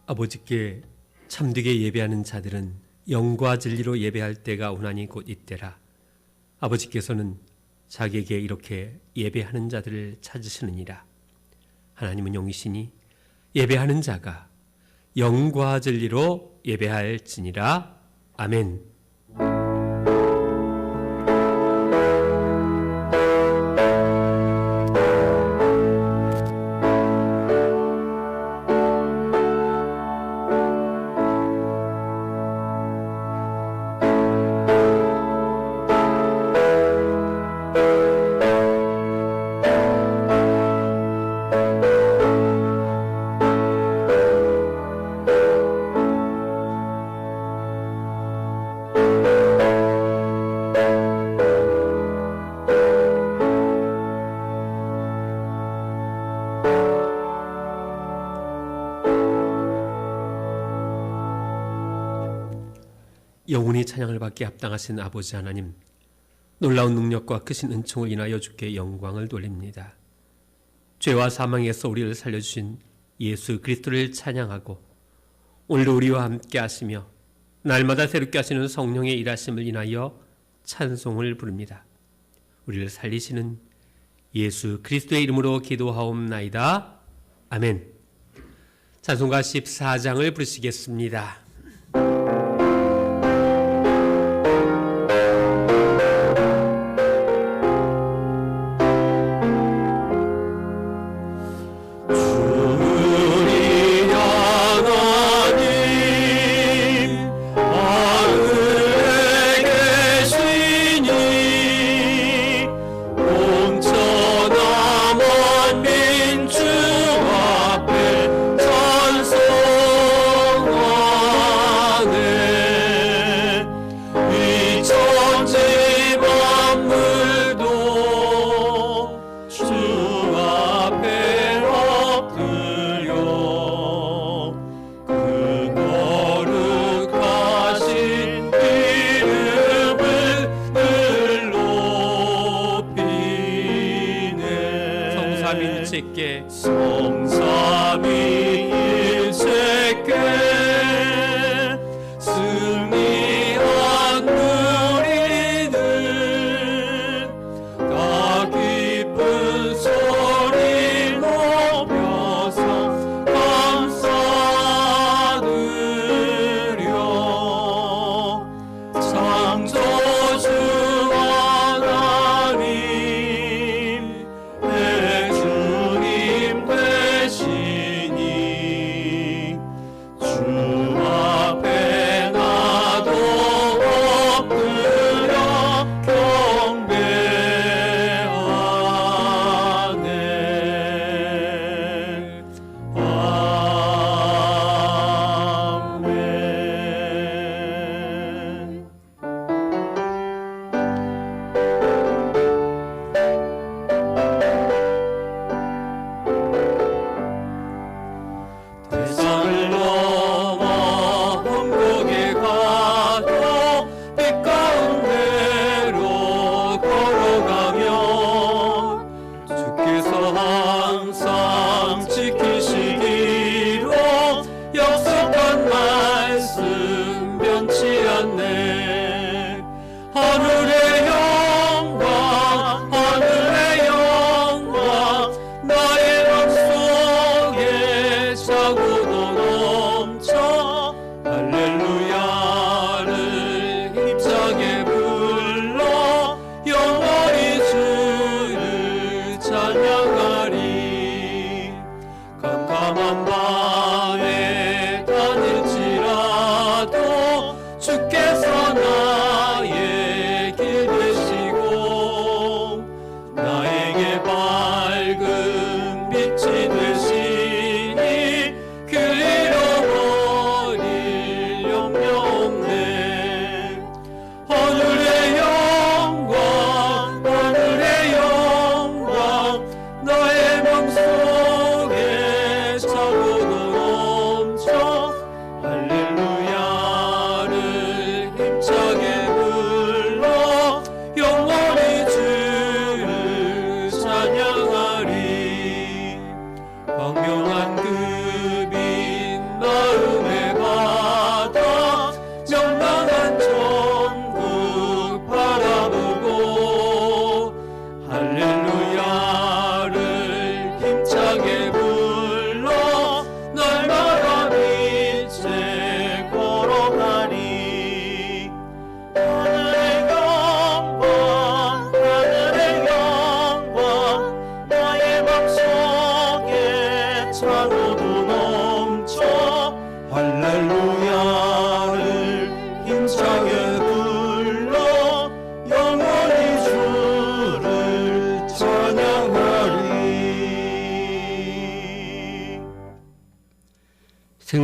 아버지께 참되게 예배하는 자들은 영과 진리로 예배할 때가 오나니 곧 이때라. 아버지께서는 자기에게 이렇게 예배하는 자들을 찾으시느니라. 하나님은 영이시니 예배하는 자가 영과 진리로 예배할지니라. 아멘. 영원히 찬양을 받게 합당하신 아버지 하나님, 놀라운 능력과 크신 은총을 인하여 주께 영광을 돌립니다. 죄와 사망에서 우리를 살려주신 예수 그리스도를 찬양하고 오늘도 우리와 함께 하시며 날마다 새롭게 하시는 성령의 일하심을 인하여 찬송을 부릅니다. 우리를 살리시는 예수 그리스도의 이름으로 기도하옵나이다. 아멘. 찬송가 14장을 부르시겠습니다. 할렐루야를 힘차게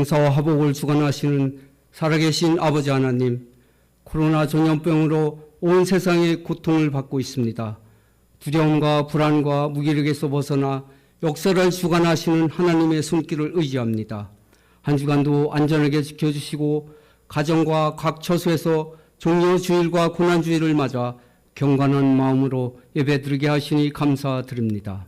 생사와 화복을 주관하시는 살아계신 아버지 하나님, 코로나 전염병으로 온 세상이 고통을 받고 있습니다. 두려움과 불안과 무기력에서 벗어나 역사를 주관하시는 하나님의 손길을 의지합니다. 한 주간도 안전하게 지켜주시고 가정과 각 처소에서 종료주일과 고난주일을 맞아 경건한 마음으로 예배드리게 하시니 감사드립니다.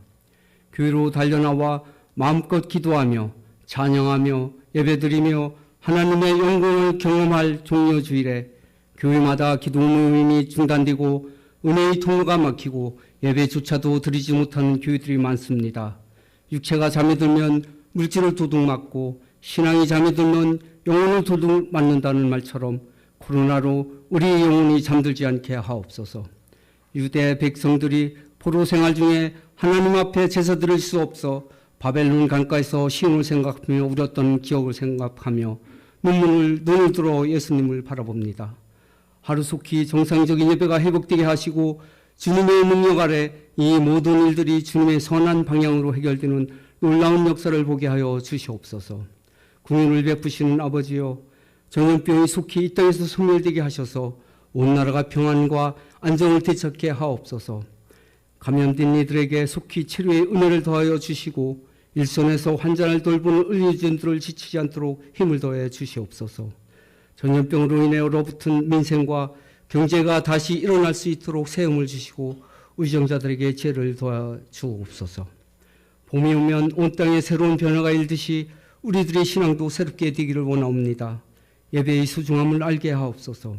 교회로 달려나와 마음껏 기도하며 찬양하며 예배드리며 하나님의 영광을 경험할 종료주일에 교회마다 기도 모임이 중단되고 은혜의 통로가 막히고 예배조차도 드리지 못하는 교회들이 많습니다. 육체가 잠이 들면 물질을 도둑맞고 신앙이 잠이 들면 영혼을 도둑맞는다는 말처럼 코로나로 우리의 영혼이 잠들지 않게 하옵소서. 유대 백성들이 포로 생활 중에 하나님 앞에 제사 드릴 수 없어 바벨론 강가에서 시온을 생각하며 울었던 기억을 생각하며 눈을 들어 예수님을 바라봅니다. 하루속히 정상적인 예배가 회복되게 하시고 주님의 능력 아래 이 모든 일들이 주님의 선한 방향으로 해결되는 놀라운 역사를 보게 하여 주시옵소서. 궁유를 베푸시는 아버지여, 전염병이 속히 이 땅에서 소멸되게 하셔서 온 나라가 평안과 안정을 되찾게 하옵소서. 감염된 이들에게 속히 치료의 은혜를 더하여 주시고 일선에서 환자를 돌보는 의료진들을 지치지 않도록 힘을 더해 주시옵소서. 전염병으로 인해 얼어붙은 민생과 경제가 다시 일어날 수 있도록 새 힘을 주시고 의정자들에게 지혜를 도와 주옵소서. 봄이 오면 온 땅에 새로운 변화가 일듯이 우리들의 신앙도 새롭게 되기를 원하옵니다. 예배의 소중함을 알게 하옵소서.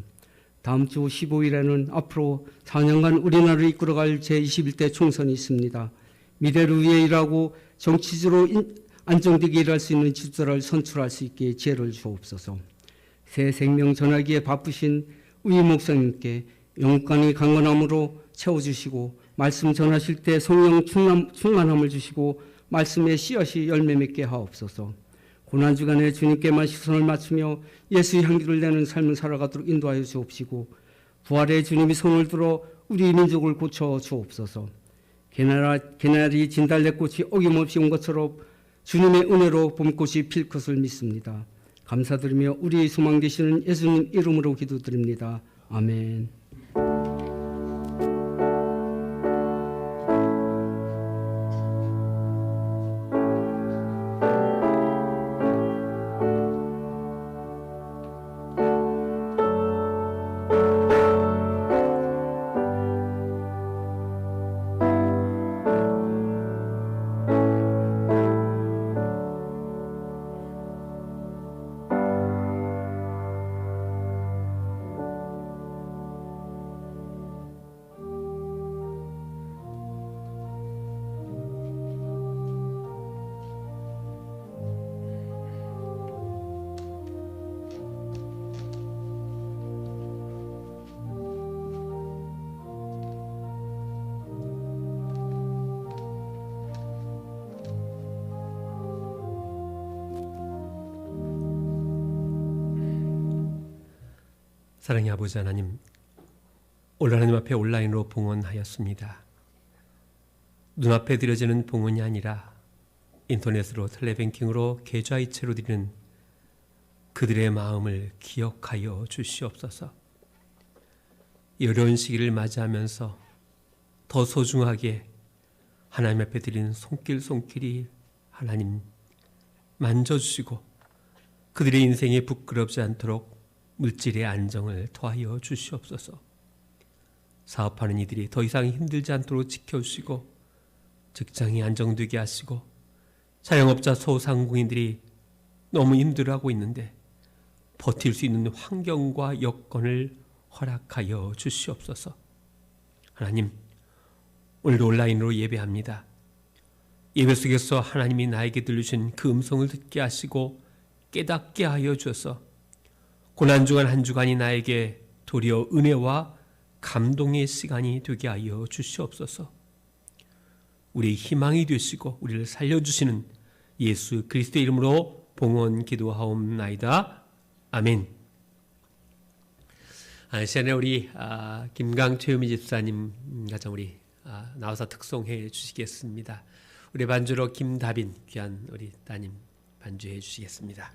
다음 주 15일에는 앞으로 4년간 우리나라를 이끌어갈 제21대 총선이 있습니다. 미래를 위해 일하고 정치적으로 안정되게 일할 수 있는 지도자를 선출할 수 있게 지혜를 주옵소서. 새 생명 전하기에 바쁘신 우리 목사님께 영광이 강건함으로 채워주시고 말씀 전하실 때 성령 충만함을 주시고 말씀의 씨앗이 열매 맺게 하옵소서. 고난주간에 주님께만 시선을 맞추며 예수의 향기를 내는 삶을 살아가도록 인도하여 주옵시고 부활의 주님이 손을 들어 우리 민족을 고쳐 주옵소서. 개나리 진달래꽃이 어김없이 온 것처럼 주님의 은혜로 봄꽃이 필 것을 믿습니다. 감사드리며 우리의 소망 되시는 예수님 이름으로 기도드립니다. 아멘. 사랑의 아버지 하나님, 오늘 하나님 앞에 온라인으로 봉헌하였습니다. 눈앞에 드려지는 봉헌이 아니라 인터넷으로 텔레뱅킹으로 계좌이체로 드리는 그들의 마음을 기억하여 주시옵소서. 이 어려운 시기를 맞이하면서 더 소중하게 하나님 앞에 드리는 손길이 하나님 만져주시고 그들의 인생에 부끄럽지 않도록 물질의 안정을 더하여 주시옵소서. 사업하는 이들이 더 이상 힘들지 않도록 지켜주시고 직장이 안정되게 하시고 자영업자 소상공인들이 너무 힘들어하고 있는데 버틸 수 있는 환경과 여건을 허락하여 주시옵소서. 하나님, 오늘도 온라인으로 예배합니다. 예배 속에서 하나님이 나에게 들려주신 그 음성을 듣게 하시고 깨닫게 하여 주셔서 고난주간 한 주간이 나에게 도리어 은혜와 감동의 시간이 되게 하여 주시옵소서. 우리의 희망이 되시고 우리를 살려주시는 예수 그리스도의 이름으로 봉헌 기도하옵나이다. 아멘. 시간에 우리 김강최유미 집사님 가정 우리 나와서 특송해 주시겠습니다. 우리 반주로 김다빈 귀한 우리 따님 반주해 주시겠습니다.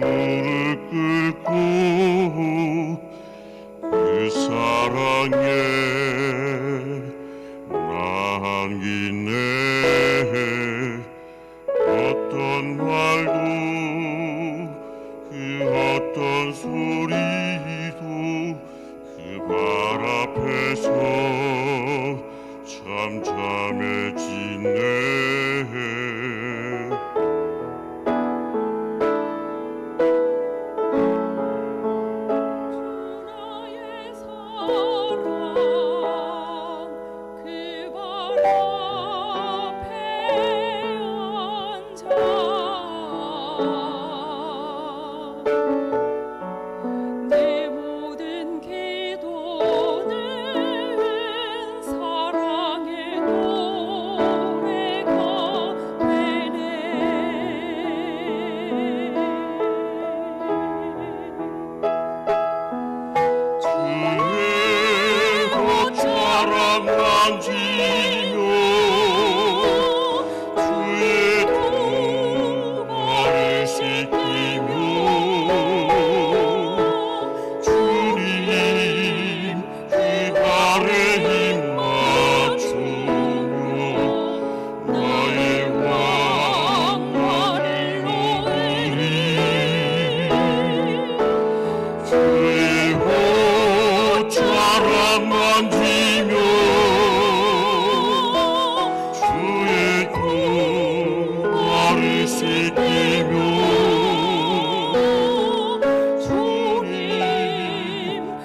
무릎 꿇고 그 사랑에 남기네. 어떤 말도 그 어떤 소리도 그 발 앞에서 잠잠해지네. 만지며 주의 두 발을 씻기며 주님 그 발에 힘 맞추며 나의 왕관을 놓으리. 주의 옷자락 만지며 씻기며 주님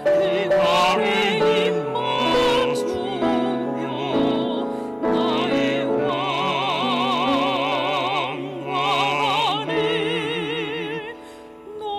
그 발에 힘 맞추며 나의 왕관을 놓으리.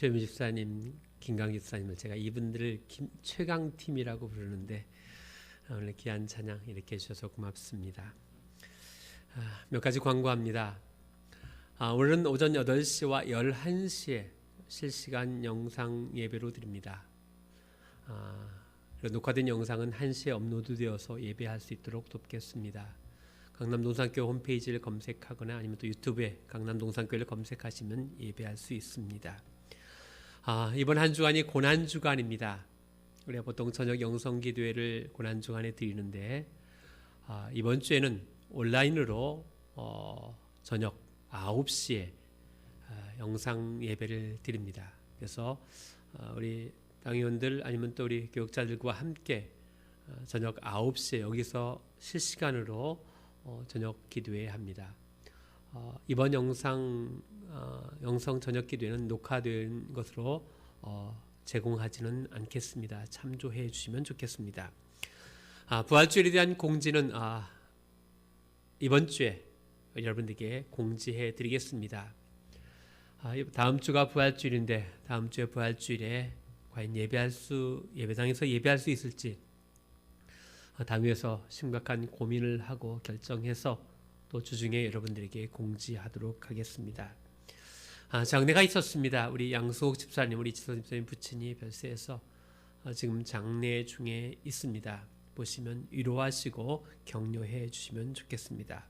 최미 집사님, 김강 집사님을 제가 이분들을 최강팀이라고 부르는데 오늘 귀한 찬양 이렇게 해주셔서 고맙습니다. 몇 가지 광고합니다. 오늘은 오전 8시와 11시에 실시간 영상 예배로 드립니다. 녹화된 영상은 1시에 업로드되어서 예배할 수 있도록 돕겠습니다. 강남동산교회 홈페이지를 검색하거나 아니면 또 유튜브에 강남동산교회를 검색하시면 예배할 수 있습니다. 이번 한 주간이 고난주간입니다. 우리가 보통 저녁 영성기도회를 고난주간에 드리는데 이번 주에는 온라인으로 저녁 9시에 영상 예배를 드립니다. 그래서 우리 당회원들 아니면 또 우리 교육자들과 함께 저녁 9시에 여기서 실시간으로 저녁 기도회 합니다. 이번 영상 저녁 기도회는 녹화된 것으로 제공하지는 않겠습니다. 참조해 주시면 좋겠습니다. 부활주일에 대한 공지는 이번 주에 여러분들께 공지해 드리겠습니다. 다음 주가 부활주일인데 다음 주에 부활주일에 과연 예배당에서 예배할 수 있을지 당회에서 심각한 고민을 하고 결정해서 또 주중에 여러분들에게 공지하도록 하겠습니다. 장례가 있었습니다. 우리 양수옥 집사님, 우리 지선 집사님 부친이 별세해서 지금 장례 중에 있습니다. 보시면 위로하시고 격려해 주시면 좋겠습니다.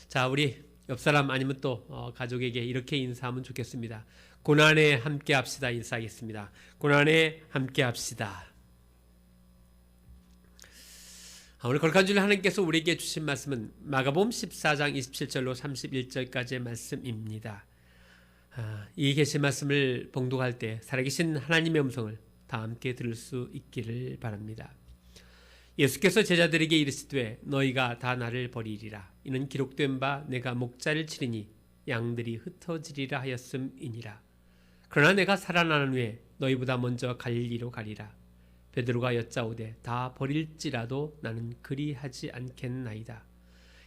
자, 우리 옆사람 아니면 또 가족에게 이렇게 인사하면 좋겠습니다. 고난에 함께 합시다 인사하겠습니다. 고난에 함께 합시다. 오늘 거룩한 주일 하나님께서 우리에게 주신 말씀은 마가복음 14장 27절로 31절까지의 말씀입니다. 이 계신 말씀을 봉독할 때 살아계신 하나님의 음성을 다 함께 들을 수 있기를 바랍니다. 예수께서 제자들에게 이르시되 너희가 다 나를 버리리라. 이는 기록된 바 내가 목자를 치리니 양들이 흩어지리라 하였음이니라. 그러나 내가 살아나는 후에 너희보다 먼저 갈릴리로 가리라. 베드로가 여짜오되 다 버릴지라도 나는 그리하지 않겠나이다.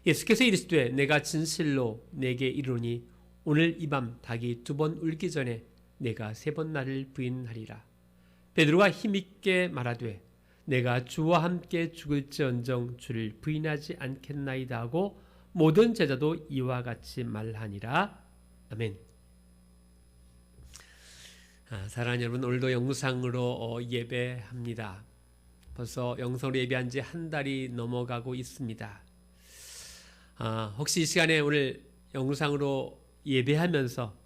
예수께서 이르시되 내가 진실로 내게 이르노니 오늘 이 밤 닭이 2번 울기 전에 내가 3번 나를 부인하리라. 베드로가 힘있게 말하되 내가 주와 함께 죽을지언정 주를 부인하지 않겠나이다 하고 모든 제자도 이와 같이 말하니라. 아멘. 사랑하는 여러분, 오늘도 영상으로 예배합니다. 벌써 영상으로 예배한 지 한 달이 넘어가고 있습니다. 혹시 이 시간에 오늘 영상으로 예배하면서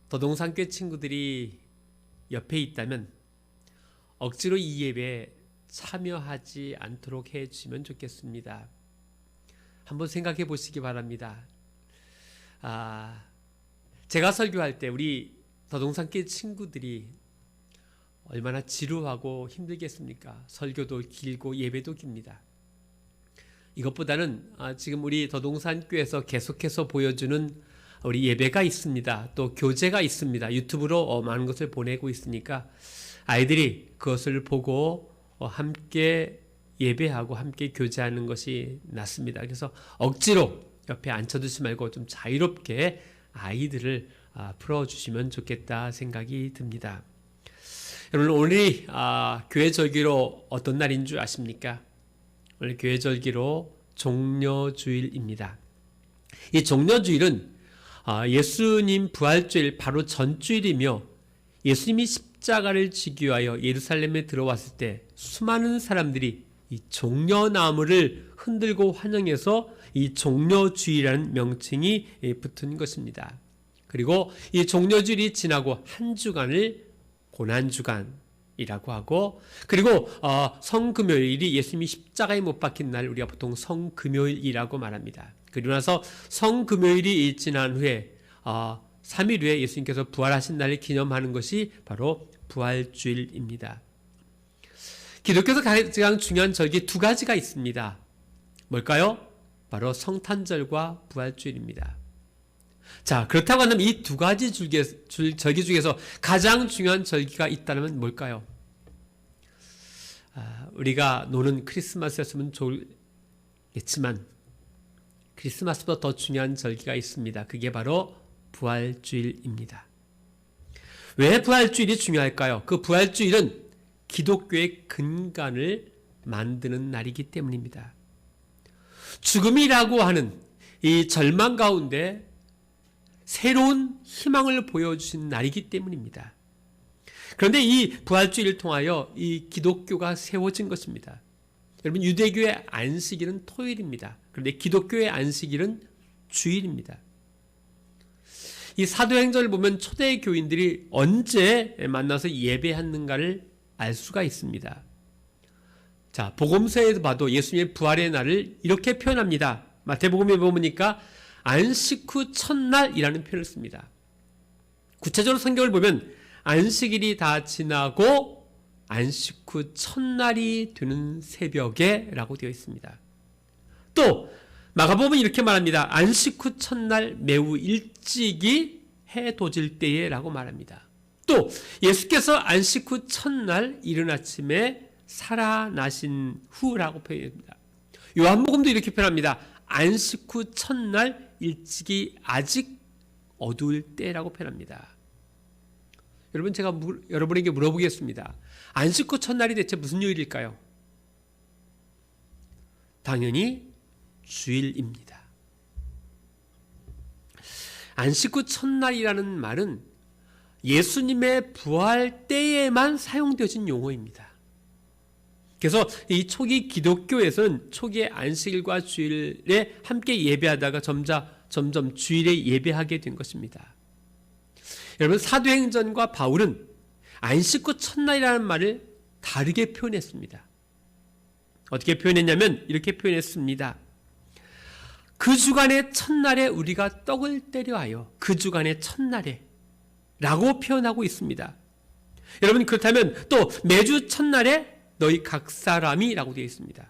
더동산교회 친구들이 옆에 있다면 억지로 이 예배에 참여하지 않도록 해주시면 좋겠습니다. 한번 생각해 보시기 바랍니다. 제가 설교할 때 우리 더동산교회 친구들이 얼마나 지루하고 힘들겠습니까? 설교도 길고 예배도 깁니다. 이것보다는 지금 우리 더동산교회에서 계속해서 보여주는 우리 예배가 있습니다. 또 교재가 있습니다. 유튜브로 많은 것을 보내고 있으니까 아이들이 그것을 보고 함께 예배하고 함께 교제하는 것이 낫습니다. 그래서 억지로 옆에 앉혀두지 말고 좀 자유롭게 아이들을 풀어주시면 좋겠다 생각이 듭니다. 여러분, 오늘이 교회 절기로 어떤 날인 줄 아십니까? 오늘 교회 절기로 종려주일입니다. 이 종려주일은 예수님 부활주일 바로 전주일이며 예수님이 십자가를 지기 위하여 예루살렘에 들어왔을 때 수많은 사람들이 이 종려나무를 흔들고 환영해서 이 종려주일이라는 명칭이 붙은 것입니다. 그리고 이 종려주일이 지나고 한 주간을 고난주간이라고 하고, 그리고 성금요일이 예수님이 십자가에 못 박힌 날 우리가 보통 성금요일이라고 말합니다. 그리고 나서 성금요일이 지난 후에 3일 후에 예수님께서 부활하신 날을 기념하는 것이 바로 부활주일입니다. 기독교에서 가장 중요한 절기 2가지가 있습니다. 뭘까요? 바로 성탄절과 부활주일입니다. 자, 그렇다고 한다면 이 2가지 절기 중에서 가장 중요한 절기가 있다면 뭘까요? 우리가 노는 크리스마스였으면 좋겠지만 크리스마스보다 더 중요한 절기가 있습니다. 그게 바로 부활주일입니다. 왜 부활주일이 중요할까요? 그 부활주일은 기독교의 근간을 만드는 날이기 때문입니다. 죽음이라고 하는 이 절망 가운데 새로운 희망을 보여주신 날이기 때문입니다. 그런데 이 부활주일을 통하여 이 기독교가 세워진 것입니다. 여러분, 유대교의 안식일은 토요일입니다. 그런데 기독교의 안식일은 주일입니다. 이 사도행전을 보면 초대 교인들이 언제 만나서 예배했는가를 알 수가 있습니다. 자, 복음서에도 봐도 예수님의 부활의 날을 이렇게 표현합니다. 마태복음에 보니까 안식 후 첫날이라는 표현을 씁니다. 구체적으로 성경을 보면 안식일이 다 지나고 안식 후 첫날이 되는 새벽에 라고 되어 있습니다. 또 마가복음은 이렇게 말합니다. 안식 후 첫날 매우 일찍이 해 돋을 때에 라고 말합니다. 또 예수께서 안식 후 첫날 이른 아침에 살아나신 후라고 표현합니다. 요한복음도 이렇게 표현합니다. 안식 후 첫날 일찍이 아직 어두울 때라고 표현합니다. 여러분, 제가 여러분에게 물어보겠습니다. 안식 후 첫날이 대체 무슨 요일일까요? 당연히 주일입니다. 안식 후 첫날이라는 말은 예수님의 부활 때에만 사용되어진 용어입니다. 그래서 이 초기 기독교에서는 초기의 안식일과 주일에 함께 예배하다가 점점 주일에 예배하게 된 것입니다. 여러분, 사도행전과 바울은 안식 후 첫날이라는 말을 다르게 표현했습니다. 어떻게 표현했냐면 이렇게 표현했습니다. 그 주간의 첫날에 우리가 떡을 때려하여 그 주간의 첫날에 라고 표현하고 있습니다. 여러분, 그렇다면 또 매주 첫날에 너희 각 사람이 라고 되어 있습니다.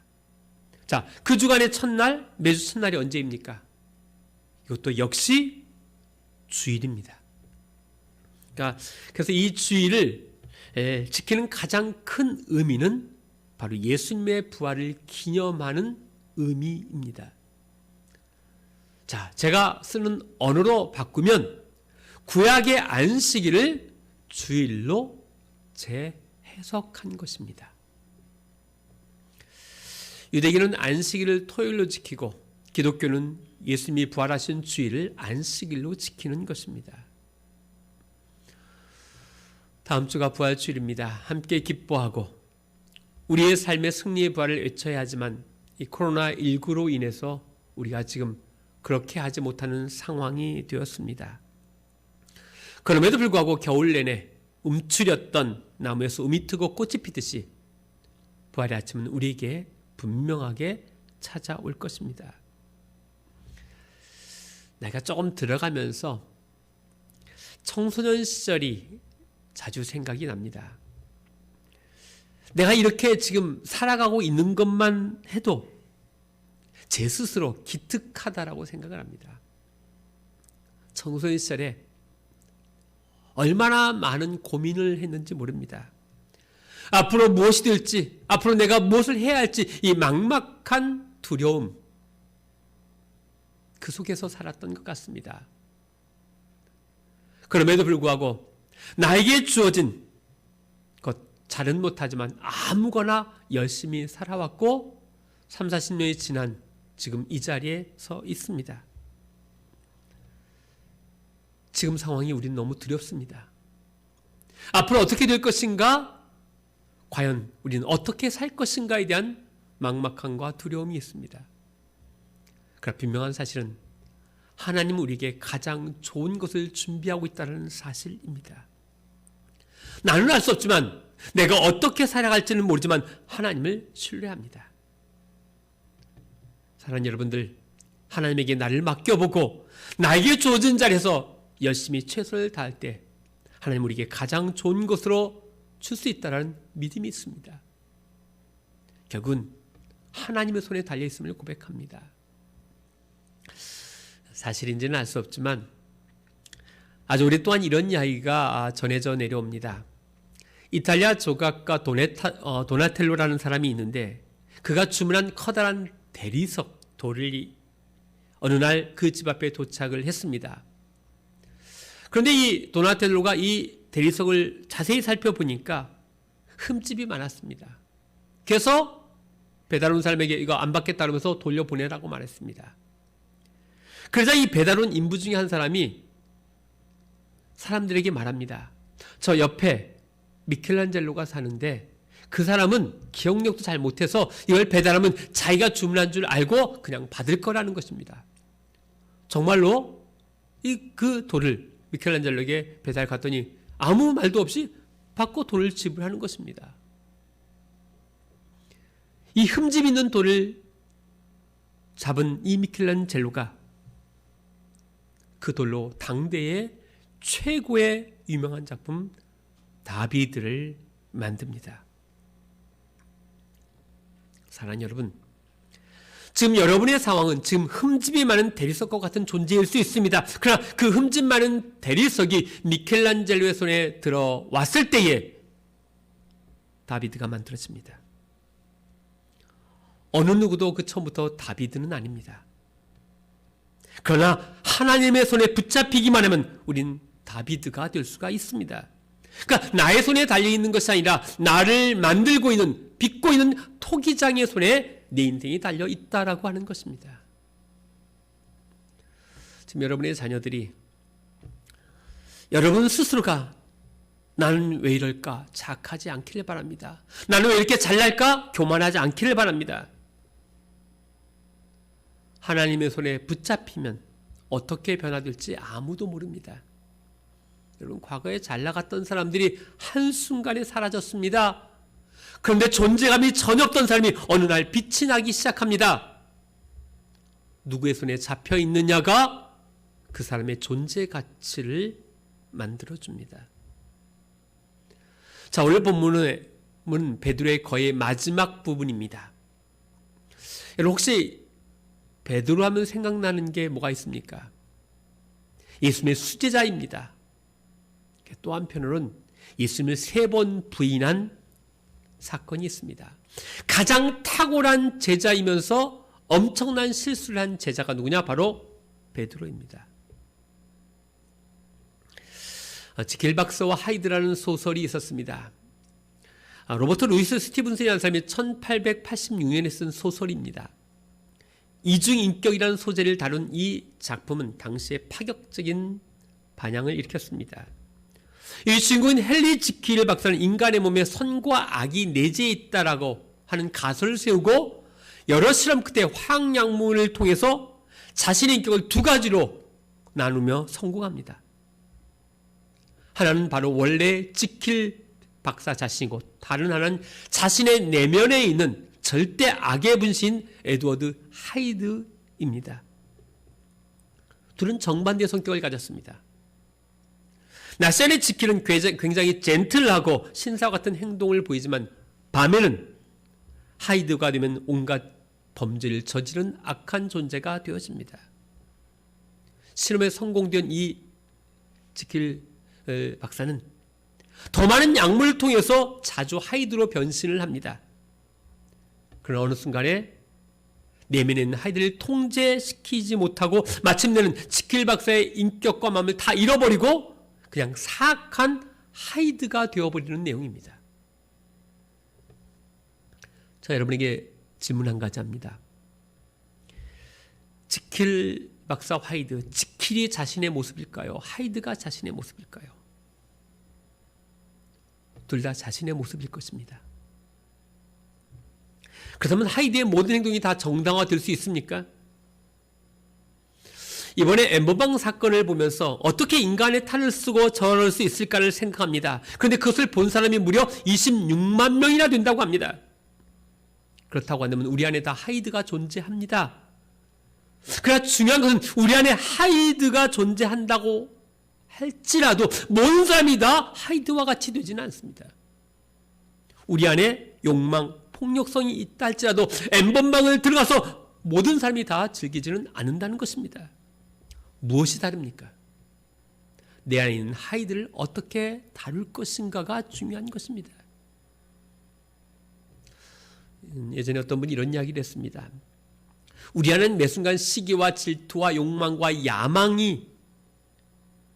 자, 그 주간의 첫날, 매주 첫날이 언제입니까? 이것도 역시 주일입니다. 그러니까 그래서 이 주일을 지키는 가장 큰 의미는 바로 예수님의 부활을 기념하는 의미입니다. 자, 제가 쓰는 언어로 바꾸면 구약의 안식일을 주일로 재해석한 것입니다. 유대교는 안식일을 토요일로 지키고 기독교는 예수님이 부활하신 주일을 안식일로 지키는 것입니다. 다음 주가 부활주일입니다. 함께 기뻐하고 우리의 삶의 승리의 부활을 외쳐야 하지만 이 코로나19로 인해서 우리가 지금 그렇게 하지 못하는 상황이 되었습니다. 그럼에도 불구하고 겨울 내내 움츠렸던 나무에서 음이 트고 꽃이 피듯이 부활의 아침은 우리에게 분명하게 찾아올 것입니다. 내가 조금 들어가면서 청소년 시절이 자주 생각이 납니다. 내가 이렇게 지금 살아가고 있는 것만 해도 제 스스로 기특하다라고 생각을 합니다. 청소년 시절에 얼마나 많은 고민을 했는지 모릅니다. 앞으로 무엇이 될지, 앞으로 내가 무엇을 해야 할지 이 막막한 두려움, 그 속에서 살았던 것 같습니다. 그럼에도 불구하고 나에게 주어진 것 잘은 못하지만 아무거나 열심히 살아왔고 3, 40년이 지난 지금 이 자리에 서 있습니다. 지금 상황이 우리는 너무 두렵습니다. 앞으로 어떻게 될 것인가? 과연 우리는 어떻게 살 것인가에 대한 막막함과 두려움이 있습니다. 그러나 분명한 사실은 하나님은 우리에게 가장 좋은 것을 준비하고 있다는 사실입니다. 나는 알 수 없지만 내가 어떻게 살아갈지는 모르지만 하나님을 신뢰합니다. 사랑하는 여러분들, 하나님에게 나를 맡겨보고 나에게 주어진 자리에서 열심히 최선을 다할 때 하나님 우리에게 가장 좋은 것으로 줄 수 있다는 믿음이 있습니다. 결국은 하나님의 손에 달려있음을 고백합니다. 사실인지는 알 수 없지만 아주 오랫동안 이런 이야기가 전해져 내려옵니다. 이탈리아 조각가 도나텔로라는 사람이 있는데 그가 주문한 커다란 대리석 돌이 어느 날 그 집 앞에 도착을 했습니다. 그런데 이 도나텔로가 이 대리석을 자세히 살펴보니까 흠집이 많았습니다. 그래서 배달 온 사람에게 이거 안 받겠다 그러면서 돌려보내라고 말했습니다. 그러자 이 배달 온 인부 중에 한 사람이 사람들에게 말합니다. 저 옆에 미켈란젤로가 사는데 그 사람은 기억력도 잘 못해서 이걸 배달하면 자기가 주문한 줄 알고 그냥 받을 거라는 것입니다. 정말로 그 돈을 미켈란젤로에게 배달 갔더니 아무 말도 없이 받고 돈을 지불하는 것입니다. 이 흠집 있는 돌을 잡은 이 미켈란젤로가 그 돌로 당대의 최고의 유명한 작품 다비드를 만듭니다. 사랑하는 여러분, 지금 여러분의 상황은 지금 흠집이 많은 대리석과 같은 존재일 수 있습니다. 그러나 그 흠집 많은 대리석이 미켈란젤로의 손에 들어왔을 때에 다비드가 만들어집니다. 어느 누구도 그 처음부터 다비드는 아닙니다. 그러나 하나님의 손에 붙잡히기만 하면 우린 다비드가 될 수가 있습니다. 그러니까 나의 손에 달려있는 것이 아니라 나를 만들고 있는, 빚고 있는 토기장의 손에 내 인생이 달려있다라고 하는 것입니다. 지금 여러분의 자녀들이 여러분 스스로가 나는 왜 이럴까 자학하지 않기를 바랍니다. 나는 왜 이렇게 잘날까 교만하지 않기를 바랍니다. 하나님의 손에 붙잡히면 어떻게 변화될지 아무도 모릅니다. 여러분, 과거에 잘 나갔던 사람들이 한순간에 사라졌습니다. 그런데 존재감이 전혀 없던 사람이 어느 날 빛이 나기 시작합니다. 누구의 손에 잡혀 있느냐가 그 사람의 존재 가치를 만들어줍니다. 자, 오늘 본문은 베드로의 거의 마지막 부분입니다. 여러분, 혹시 베드로 하면 생각나는 게 뭐가 있습니까? 예수님의 수제자입니다. 또 한편으로는 예수님을 3번 부인한 사건이 있습니다. 가장 탁월한 제자이면서 엄청난 실수를 한 제자가 누구냐? 바로 베드로입니다. 지킬박사와 하이드라는 소설이 있었습니다. 로버트 루이스 스티븐슨이라는 사람이 1886년에 쓴 소설입니다. 이중인격이라는 소재를 다룬 이 작품은 당시에 파격적인 반향을 일으켰습니다. 이 주인공인 헨리 지킬 박사는 인간의 몸에 선과 악이 내재해 있다라고 하는 가설을 세우고 여러 실험 끝에 화학약물을 통해서 자신의 인격을 2가지로 나누며 성공합니다. 하나는 바로 원래 지킬 박사 자신이고 다른 하나는 자신의 내면에 있는 절대 악의 분신 에드워드 하이드입니다. 둘은 정반대의 성격을 가졌습니다. 낮에는 지킬은 굉장히 젠틀하고 신사와 같은 행동을 보이지만 밤에는 하이드가 되면 온갖 범죄를 저지른 악한 존재가 되어집니다. 실험에 성공된 이 지킬 박사는 더 많은 약물을 통해서 자주 하이드로 변신을 합니다. 그러나 어느 순간에 내면에 있는 하이드를 통제시키지 못하고 마침내는 지킬 박사의 인격과 마음을 다 잃어버리고 그냥 사악한 하이드가 되어버리는 내용입니다. 자, 여러분에게 질문 한 가지 합니다. 지킬 박사 하이드, 지킬이 자신의 모습일까요? 하이드가 자신의 모습일까요? 둘 다 자신의 모습일 것입니다. 그렇다면 하이드의 모든 행동이 다 정당화될 수 있습니까? 이번에 엠버방 사건을 보면서 어떻게 인간의 탈을 쓰고 저럴 수 있을까를 생각합니다. 그런데 그것을 본 사람이 무려 26만 명이나 된다고 합니다. 그렇다고 한다면 우리 안에 다 하이드가 존재합니다. 그러나 중요한 것은 우리 안에 하이드가 존재한다고 할지라도 모든 사람이 다 하이드와 같이 되지는 않습니다. 우리 안에 욕망, 폭력성이 있다 할지라도 엠번방을 들어가서 모든 사람이 다 즐기지는 않는다는 것입니다. 무엇이 다릅니까? 내 안에 있는 하이드를 어떻게 다룰 것인가가 중요한 것입니다. 예전에 어떤 분이 이런 이야기를 했습니다. 우리 안에는 매 순간 시기와 질투와 욕망과 야망이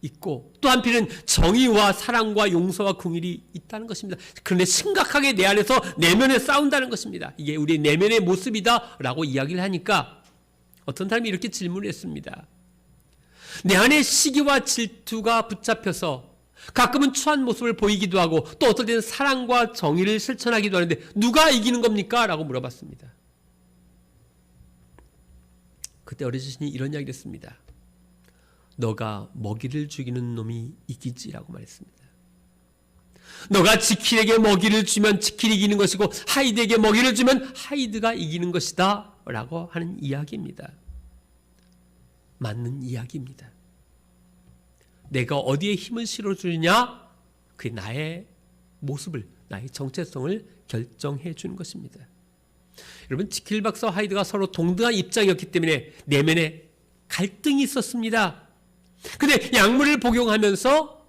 있고 또 한편은 정의와 사랑과 용서와 긍휼이 있다는 것입니다. 그런데 심각하게 내 안에서 내면에 싸운다는 것입니다. 이게 우리 내면의 모습이다라고 이야기를 하니까 어떤 사람이 이렇게 질문을 했습니다. 내 안에 시기와 질투가 붙잡혀서 가끔은 추한 모습을 보이기도 하고 또 어떨 때는 사랑과 정의를 실천하기도 하는데 누가 이기는 겁니까? 라고 물어봤습니다. 그때 어르신이 이런 이야기를 했습니다. 너가 먹이를 죽이는 놈이 이기지라고 말했습니다. 너가 지킬에게 먹이를 주면 지킬이 이기는 것이고 하이드에게 먹이를 주면 하이드가 이기는 것이다 라고 하는 이야기입니다. 맞는 이야기입니다. 내가 어디에 힘을 실어주느냐 그게 나의 모습을 나의 정체성을 결정해 주는 것입니다. 여러분 지킬 박사와 하이드가 서로 동등한 입장이었기 때문에 내면에 갈등이 있었습니다. 근데 약물을 복용하면서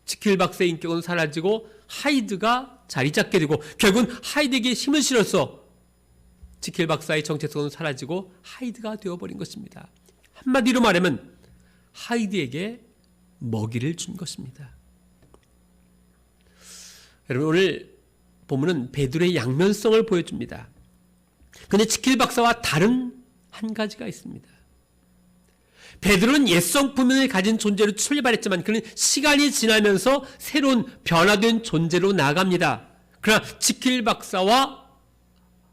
지킬 박사의 인격은 사라지고 하이드가 자리 잡게 되고 결국은 하이드에게 힘을 실어서 지킬 박사의 정체성은 사라지고 하이드가 되어버린 것입니다. 한마디로 말하면 하이드에게 먹이를 준 것입니다. 여러분 오늘 본문은 베드로의 양면성을 보여줍니다. 그런데 지킬 박사와 다른 한 가지가 있습니다. 베드로는 옛성 분명을 가진 존재로 출발했지만 그는 시간이 지나면서 새로운 변화된 존재로 나아갑니다. 그러나 지킬 박사와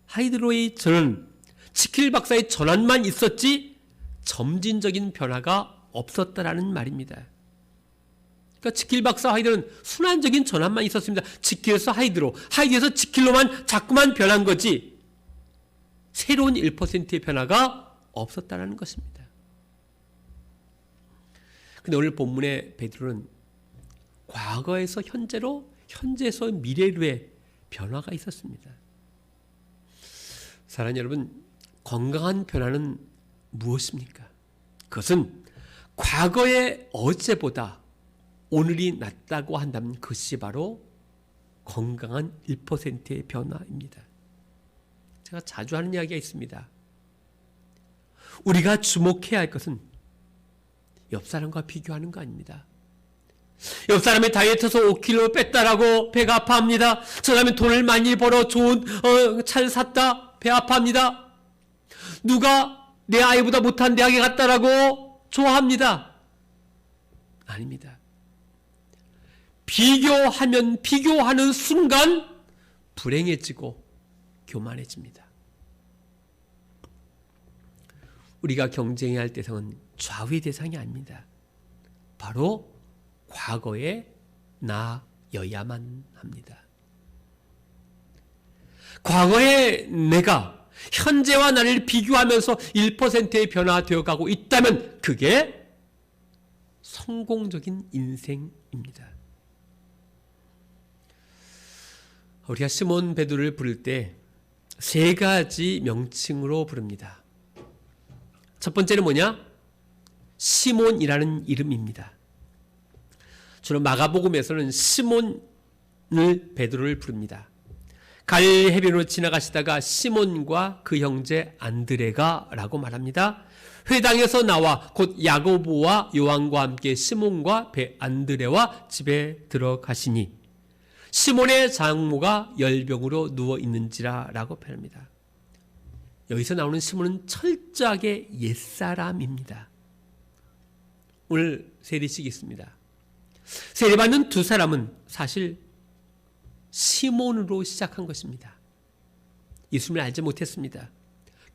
하이드로의 전은 지킬 박사의 전환만 있었지 점진적인 변화가 없었다라는 말입니다. 그러니까 지킬 박사 하이드로는 순환적인 전환만 있었습니다. 지킬에서 하이드로, 하이드에서 지킬로만 자꾸만 변한 거지 새로운 1%의 변화가 없었다라는 것입니다. 근데 오늘 본문의 베드로는 과거에서 현재로, 현재에서 미래로의 변화가 있었습니다. 사랑하는 여러분, 건강한 변화는 무엇입니까? 그것은 과거의 어제보다 오늘이 낫다고 한다면 그것이 바로 건강한 1%의 변화입니다. 제가 자주 하는 이야기가 있습니다. 우리가 주목해야 할 것은 옆 사람과 비교하는 거 아닙니다. 옆 사람이 다이어트해서 5kg 뺐다라고 배가 아파합니다. 저 사람이 돈을 많이 벌어 좋은 차를 샀다 배 아파합니다. 누가 내 아이보다 못한 대학에 갔다라고 좋아합니다. 아닙니다. 비교하면 비교하는 순간 불행해지고 교만해집니다. 우리가 경쟁해야 할 대상은 좌우의 대상이 아닙니다. 바로 과거의 나여야만 합니다. 과거의 내가 현재와 나를 비교하면서 1%의 변화되어 가고 있다면 그게 성공적인 인생입니다. 우리가 시몬 베드로를 부를 때 세 가지 명칭으로 부릅니다. 첫 번째는 뭐냐? 시몬이라는 이름입니다. 주로 마가복음에서는 시몬을 베드로를 부릅니다. 갈릴리 해변으로 지나가시다가 시몬과 그 형제 안드레가 라고 말합니다. 회당에서 나와 곧 야고보와 요한과 함께 시몬과 배 안드레와 집에 들어가시니 시몬의 장모가 열병으로 누워 있는지라 라고 표현합니다. 여기서 나오는 시몬은 철저하게 옛사람입니다. 오늘 세례식이 있습니다. 세례받는 두 사람은 사실 시몬으로 시작한 것입니다. 예수님을 알지 못했습니다.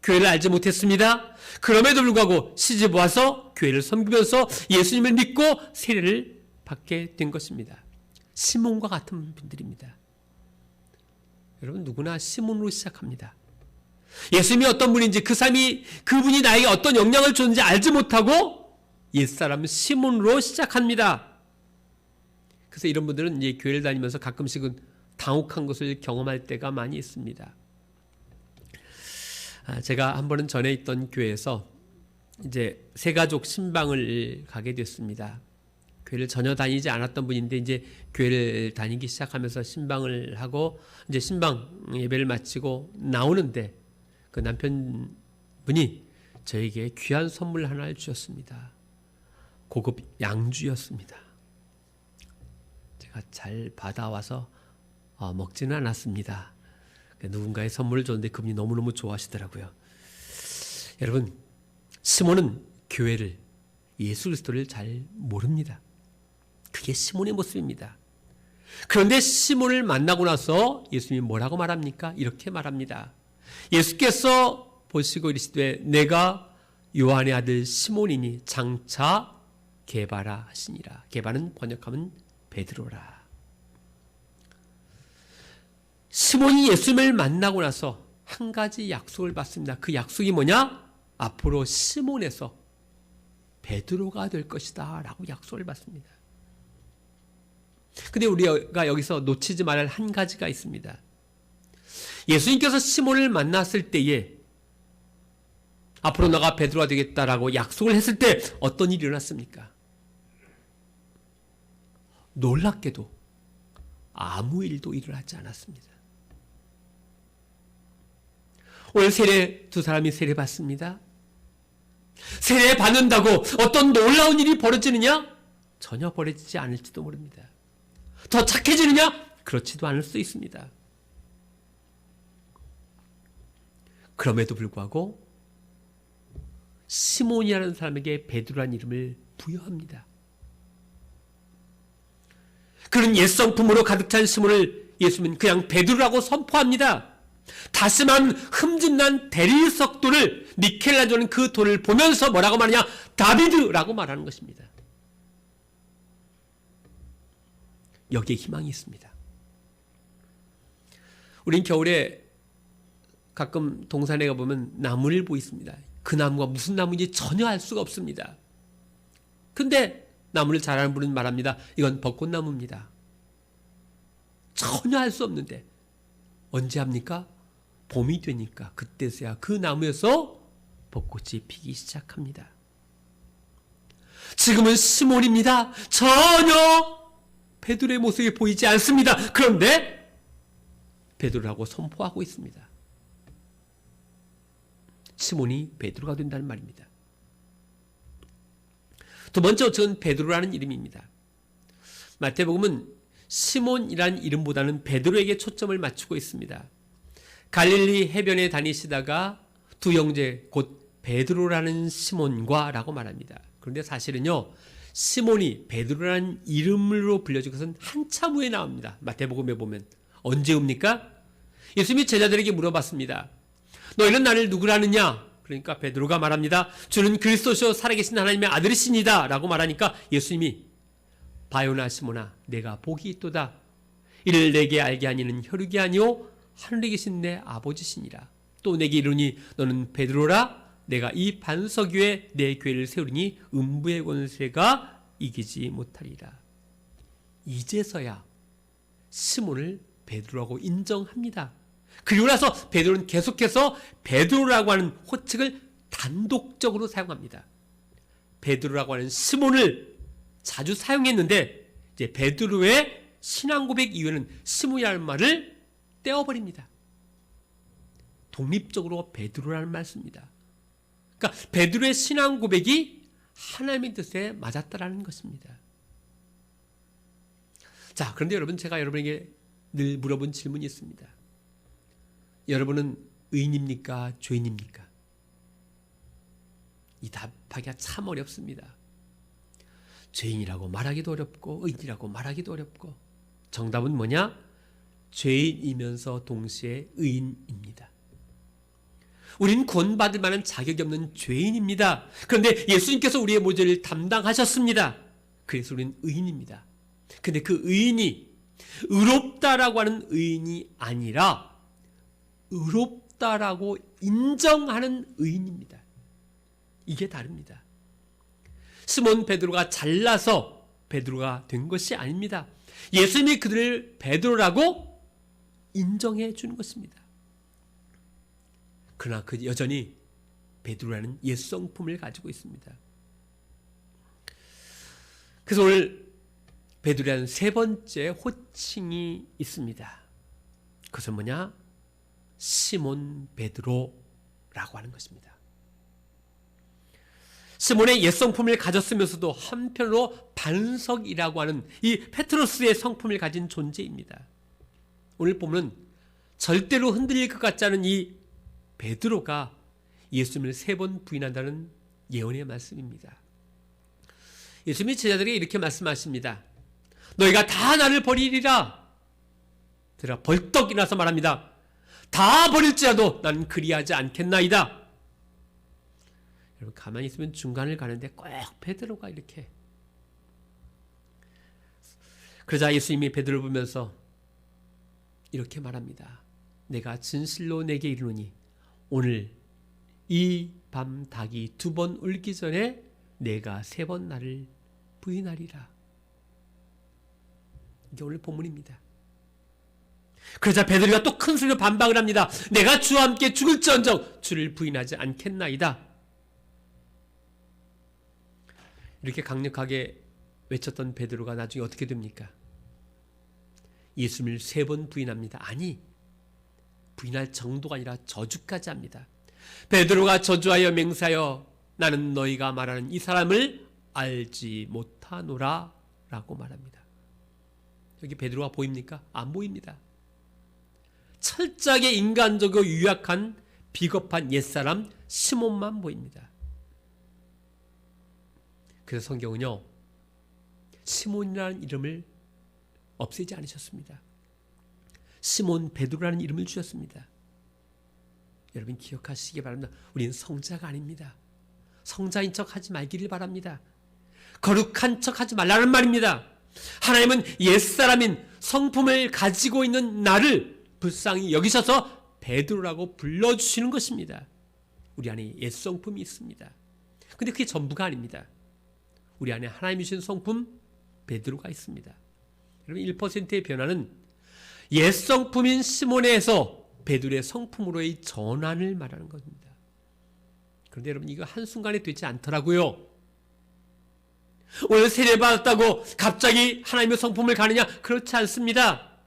교회를 알지 못했습니다. 그럼에도 불구하고 시집 와서 교회를 섬기면서 예수님을 믿고 세례를 받게 된 것입니다. 시몬과 같은 분들입니다. 여러분 누구나 시몬으로 시작합니다. 예수님이 어떤 분인지 그분이 나에게 어떤 영향을 줬는지 알지 못하고 옛사람 시몬으로 시작합니다. 그래서 이런 분들은 이제 교회를 다니면서 가끔씩은 당혹한 것을 경험할 때가 많이 있습니다. 제가 한 번은 전에 있던 교회에서 이제 새가족 신방을 가게 됐습니다. 교회를 전혀 다니지 않았던 분인데 이제 교회를 다니기 시작하면서 신방을 하고 이제 신방 예배를 마치고 나오는데 그 남편분이 저에게 귀한 선물 하나를 주셨습니다. 고급 양주였습니다. 제가 잘 받아와서 먹지는 않았습니다. 누군가의 선물을 줬는데 그분이 너무너무 좋아하시더라고요. 여러분, 시몬은 교회를, 예수 그리스도를 잘 모릅니다. 그게 시몬의 모습입니다. 그런데 시몬을 만나고 나서 예수님이 뭐라고 말합니까? 이렇게 말합니다. 예수께서 보시고 이르시되 내가 요한의 아들 시몬이니 장차 게바라 하시니라. 게바는 번역하면 베드로라. 시몬이 예수님을 만나고 나서 한 가지 약속을 받습니다. 그 약속이 뭐냐? 앞으로 시몬에서 베드로가 될 것이다 라고 약속을 받습니다. 근데 우리가 여기서 놓치지 말할 한 가지가 있습니다. 예수님께서 시몬을 만났을 때에 앞으로 너가 베드로가 되겠다라고 약속을 했을 때 어떤 일이 일어났습니까? 놀랍게도 아무 일도 일어나지 않았습니다. 오늘 세례 두 사람이 세례 받습니다. 세례 받는다고 어떤 놀라운 일이 벌어지느냐? 전혀 벌어지지 않을지도 모릅니다. 더 착해지느냐? 그렇지도 않을 수 있습니다. 그럼에도 불구하고 시몬이라는 사람에게 베드로라는 이름을 부여합니다. 그런 옛성품으로 가득 찬 시몬을 예수님은 그냥 베드로라고 선포합니다. 다시만 흠집난 대리 석돌을 미켈란조는 그 돌을 보면서 뭐라고 말하냐? 다비드라고 말하는 것입니다. 여기에 희망이 있습니다. 우린 겨울에 가끔 동산에 가보면 나무를 보있습니다. 그 나무가 무슨 나무인지 전혀 알 수가 없습니다. 근데 나무를 잘 아는 분은 말합니다. 이건 벚꽃나무입니다. 전혀 알 수 없는데 언제 합니까? 봄이 되니까 그때서야 그 나무에서 벚꽃이 피기 시작합니다. 지금은 시몬입니다. 전혀 베드로의 모습이 보이지 않습니다. 그런데 베드로라고 선포하고 있습니다. 시몬이 베드로가 된다는 말입니다. 두 번째 어쩌면 베드로라는 이름입니다. 마태복음은 시몬이라는 이름보다는 베드로에게 초점을 맞추고 있습니다. 갈릴리 해변에 다니시다가 두 형제 곧 베드로라는 시몬과 라고 말합니다. 그런데 사실은요, 시몬이 베드로라는 이름으로 불려진 것은 한참 후에 나옵니다. 마태복음에 보면. 언제 옵니까? 예수님이 제자들에게 물어봤습니다. 너희는 나를 누구라느냐? 그러니까 베드로가 말합니다. 주는 그리스도시요 살아계신 하나님의 아들이시니다 라고 말하니까 예수님이 바요나 시몬아 내가 복이 있도다. 이를 내게 알게 하니는 혈육이 아니오 하늘에 계신 내 아버지시니라. 또 내게 이르니 너는 베드로라. 내가 이 반석 위에 내 교회를 세우리니 음부의 권세가 이기지 못하리라. 이제서야 시몬을 베드로라고 인정합니다. 그리고 나서 베드로는 계속해서 베드로라고 하는 호칭을 단독적으로 사용합니다. 베드로라고 하는 시몬을 자주 사용했는데 이제 베드로의 신앙 고백 이후에는 시몬이라는 말을 떼어버립니다. 독립적으로 베드로라는 말을 씁니다. 그러니까 베드로의 신앙 고백이 하나님의 뜻에 맞았다라는 것입니다. 자, 그런데 여러분, 제가 여러분에게 늘 물어본 질문이 있습니다. 여러분은 의인입니까? 죄인입니까? 이 답하기가 참 어렵습니다. 죄인이라고 말하기도 어렵고 의인이라고 말하기도 어렵고 정답은 뭐냐? 죄인이면서 동시에 의인입니다. 우린 구원받을 만한 자격이 없는 죄인입니다. 그런데 예수님께서 우리의 모자를 담당하셨습니다. 그래서 우리는 의인입니다. 근데 그 의인이 의롭다라고 하는 의인이 아니라 의롭다라고 인정하는 의인입니다. 이게 다릅니다. 시몬 베드로가 잘나서 베드로가 된 것이 아닙니다. 예수님이 그들을 베드로라고 인정해 주는 것입니다. 그러나 그 여전히 베드로라는 옛 성품을 가지고 있습니다. 그래서 오늘 베드로라는 세 번째 호칭이 있습니다. 그것은 뭐냐? 시몬 베드로라고 하는 것입니다. 시몬의 옛 성품을 가졌으면서도 한편으로 반석이라고 하는 이 페트로스의 성품을 가진 존재입니다. 오늘 보면 절대로 흔들릴 것 같지 않은 이 베드로가 예수님을 3번 부인한다는 예언의 말씀입니다. 예수님이 제자들에게 이렇게 말씀하십니다. 너희가 다 나를 버리리라. 들어 벌떡 일어나서 말합니다. 다 버릴지라도 나는 그리하지 않겠나이다. 여러분 가만히 있으면 중간을 가는데 꼭 베드로가 이렇게. 그러자 예수님이 베드로를 보면서 이렇게 말합니다. 내가 진실로 내게 이르노니 오늘 이 밤 닭이 2번 울기 전에 내가 3번 나를 부인하리라. 이게 오늘 본문입니다. 그러자 베드로가 또 큰 소리로 반박을 합니다. 내가 주와 함께 죽을지언정 주를 부인하지 않겠나이다. 이렇게 강력하게 외쳤던 베드로가 나중에 어떻게 됩니까? 예수님을 3번 부인합니다. 아니, 부인할 정도가 아니라 저주까지 합니다. 베드로가 저주하여 맹세하여 나는 너희가 말하는 이 사람을 알지 못하노라 라고 말합니다. 여기 베드로가 보입니까? 안 보입니다. 철저하게 인간적이고 유약한 비겁한 옛사람 시몬만 보입니다. 그래서 성경은요, 시몬이라는 이름을 없애지 않으셨습니다. 시몬 베드로라는 이름을 주셨습니다. 여러분 기억하시기 바랍니다. 우리는 성자가 아닙니다. 성자인 척 하지 말기를 바랍니다. 거룩한 척 하지 말라는 말입니다. 하나님은 옛사람인 성품을 가지고 있는 나를 불쌍히 여기셔서 베드로라고 불러주시는 것입니다. 우리 안에 옛 성품이 있습니다. 근데 그게 전부가 아닙니다. 우리 안에 하나님이 주신 성품 베드로가 있습니다. 여러분 1%의 변화는 옛 성품인 시몬에서 베드로의 성품으로의 전환을 말하는 겁니다. 그런데 여러분 이거 한순간에 되지 않더라고요. 오늘 세례받았다고 갑자기 하나님의 성품을 가느냐? 그렇지 않습니다.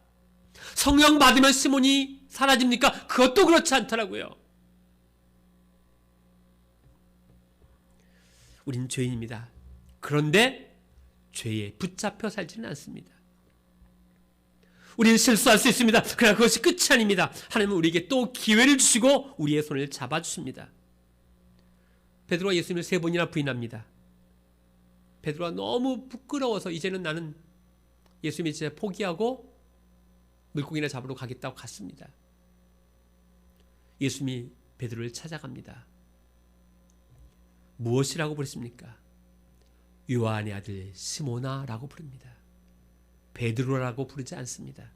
성령 받으면 시몬이 사라집니까? 그것도 그렇지 않더라고요. 우린 죄인입니다. 그런데 죄에 붙잡혀 살지는 않습니다. 우리는 실수할 수 있습니다. 그러나 그것이 끝이 아닙니다. 하나님은 우리에게 또 기회를 주시고 우리의 손을 잡아주십니다. 베드로가 예수님을 3번이나 부인합니다. 베드로가 너무 부끄러워서 이제는 나는 예수님의 진짜 포기하고 물고기나 잡으러 가겠다고 갔습니다. 예수님이 베드로를 찾아갑니다. 무엇이라고 부르십니까? 요한의 아들 시몬아라고 부릅니다. 베드로라고 부르지 않습니다.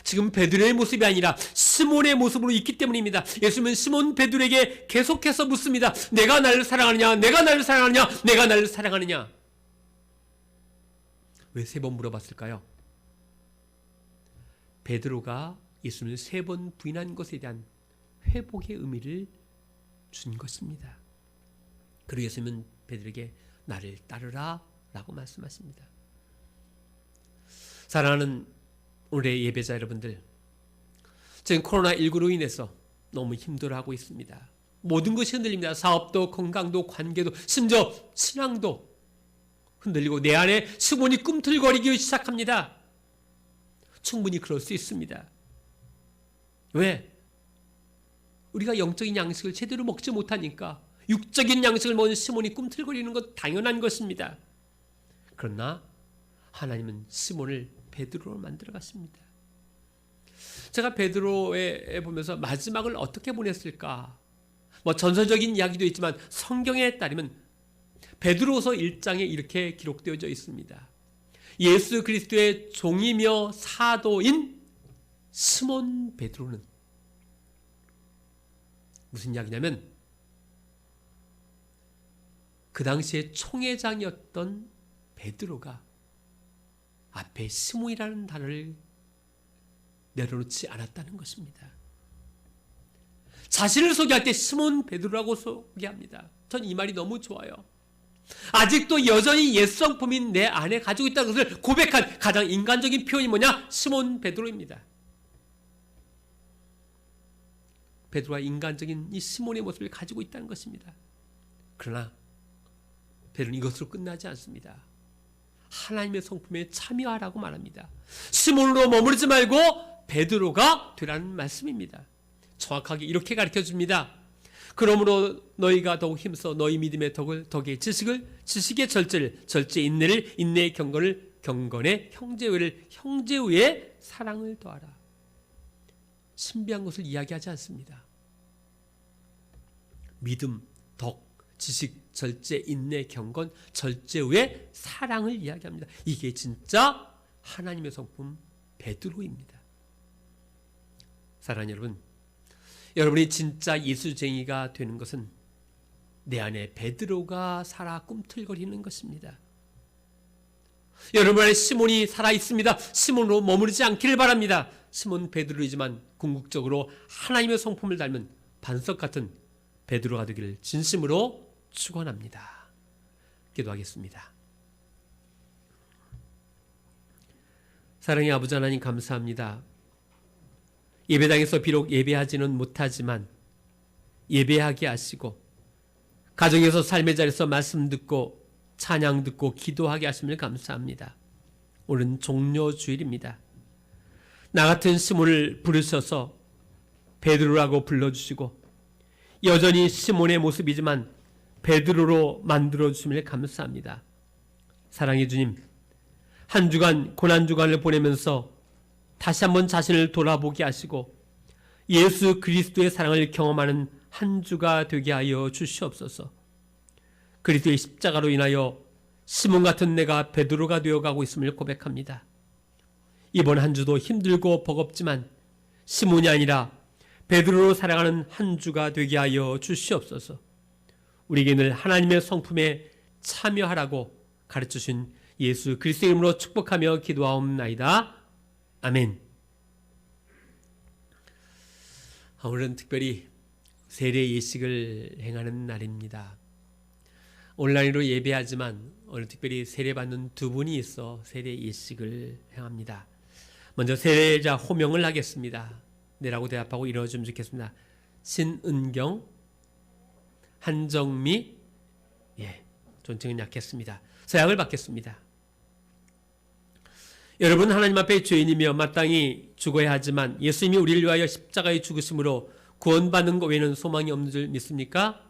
지금 베드로의 모습이 아니라 시몬의 모습으로 있기 때문입니다. 예수님은 시몬 베드로에게 계속해서 묻습니다. 내가 나를 사랑하느냐? 내가 나를 사랑하느냐? 내가 나를 사랑하느냐? 왜 3번 물어봤을까요? 베드로가 예수님을 3번 부인한 것에 대한 회복의 의미를 준 것입니다. 그리고 예수님은 베드로에게 나를 따르라 라고 말씀하십니다. 사랑하는 오늘의 예배자 여러분들, 지금 코로나19로 인해서 너무 힘들어하고 있습니다. 모든 것이 흔들립니다. 사업도, 건강도, 관계도, 심지어 신앙도 흔들리고 내 안에 시몬이 꿈틀거리기 시작합니다. 충분히 그럴 수 있습니다. 왜? 우리가 영적인 양식을 제대로 먹지 못하니까 육적인 양식을 먹은 시몬이 꿈틀거리는 것 당연한 것입니다. 그러나 하나님은 시몬을 베드로로 만들어 갔습니다. 제가 베드로에 보면서 마지막을 어떻게 보냈을까? 전설적인 이야기도 있지만 성경에 따르면 베드로서 1장에 이렇게 기록되어져 있습니다. 예수 그리스도의 종이며 사도인 시몬 베드로는 무슨 이야기냐면 그 당시에 총회장이었던 베드로가 앞에 시몬이라는 단어를 내려놓지 않았다는 것입니다. 자신을 소개할 때 시몬 베드로라고 소개합니다. 전 이 말이 너무 좋아요. 아직도 여전히 옛 성품인 내 안에 가지고 있다는 것을 고백한 가장 인간적인 표현이 뭐냐? 시몬 베드로입니다. 베드로가 인간적인 이 시몬의 모습을 가지고 있다는 것입니다. 그러나 베드로는 이것으로 끝나지 않습니다. 하나님의 성품에 참여하라고 말합니다. 시몬으로 머무르지 말고 베드로가 되라는 말씀입니다. 정확하게 이렇게 가르쳐줍니다. 그러므로 너희가 더욱 힘써 너희 믿음의 덕의 지식의 절제를, 절제의 인내를, 인내의 경건을, 경건의 형제의를, 형제의의 사랑을 더하라. 신비한 것을 이야기하지 않습니다. 믿음, 덕, 지식, 절제, 인내, 경건, 절제의 사랑을 이야기합니다. 이게 진짜 하나님의 성품 베드로입니다. 사랑하는 여러분, 여러분이 진짜 예수쟁이가 되는 것은 내 안에 베드로가 살아 꿈틀거리는 것입니다. 여러분 안에 시몬이 살아있습니다. 시몬으로 머무르지 않기를 바랍니다. 시몬 베드로이지만 궁극적으로 하나님의 성품을 닮은 반석 같은 베드로가 되기를 진심으로 축원합니다. 기도하겠습니다. 사랑의 아버지 하나님 감사합니다. 예배당에서 비록 예배하지는 못하지만 예배하게 하시고 가정에서 삶의 자리에서 말씀 듣고 찬양 듣고 기도하게 하심을 감사합니다. 오늘은 종료주일입니다. 나 같은 시몬을 부르셔서 베드로라고 불러주시고 여전히 시몬의 모습이지만 베드로로 만들어주심을 감사합니다. 사랑의 주님, 한 주간 고난주간을 보내면서 다시 한번 자신을 돌아보게 하시고 예수 그리스도의 사랑을 경험하는 한 주가 되게 하여 주시옵소서. 그리스도의 십자가로 인하여 시몬 같은 내가 베드로가 되어가고 있음을 고백합니다. 이번 한 주도 힘들고 버겁지만 시몬이 아니라 베드로로 살아가는 한 주가 되게 하여 주시옵소서. 우리에게 늘 하나님의 성품에 참여하라고 가르쳐주신 예수 그리스도의 이름으로 축복하며 기도하옵나이다. 아멘. 오늘은 특별히 세례 예식을 행하는 날입니다. 온라인으로 예배하지만 오늘 특별히 세례받는 두 분이 있어 세례 예식을 행합니다. 먼저 세례자 호명을 하겠습니다. 네라고 대답하고 이루어주면 좋겠습니다. 신은경, 한정미, 존칭은 약했습니다. 서약을 받겠습니다. 여러분 하나님 앞에 죄인이며 마땅히 죽어야 하지만 예수님이 우리를 위하여 십자가에 죽으심으로 구원받는 것 외에는 소망이 없는 줄 믿습니까?